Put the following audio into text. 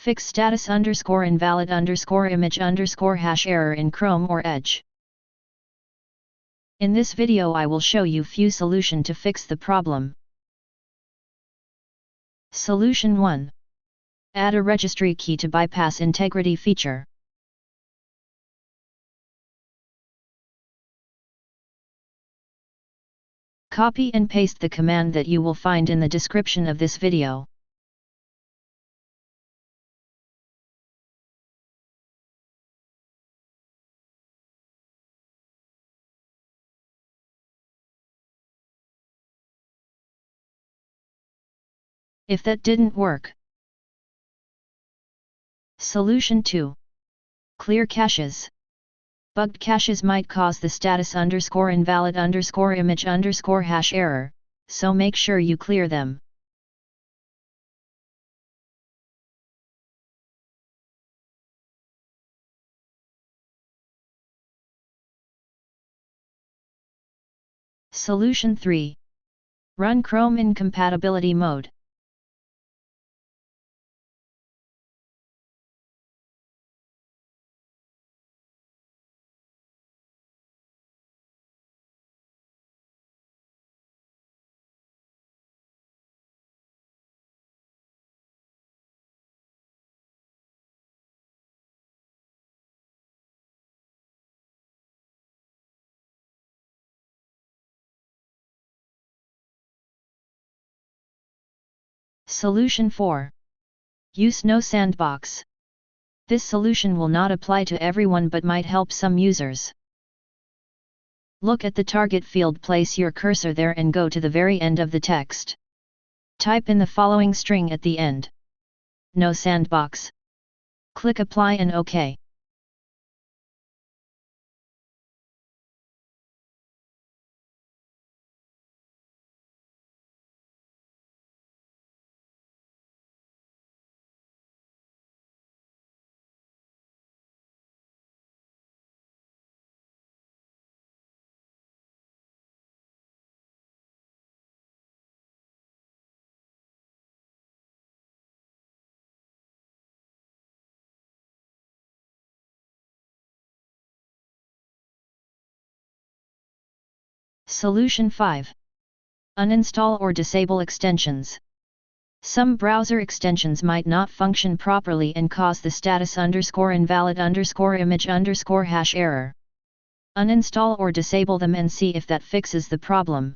Fix status underscore invalid underscore image underscore hash error in Chrome or Edge. In this video I will show you few solution to fix the problem. Solution 1. Add a registry key to bypass integrity feature. Copy and paste the command that you will find in the description of this video. If that didn't work. Solution 2. Clear caches. Bugged caches might cause the status underscore invalid underscore image underscore hash error, so make sure you clear them. Solution 3. Run Chrome in compatibility mode. Solution 4. Use No Sandbox. This solution will not apply to everyone but might help some users. Look at the target field, place your cursor there and go to the very end of the text. Type in the following string at the end. No Sandbox. Click Apply and OK. Solution 5. Uninstall or disable extensions. Some browser extensions might not function properly and cause the status underscore invalid underscore image underscore hash error. Uninstall or disable them and see if that fixes the problem.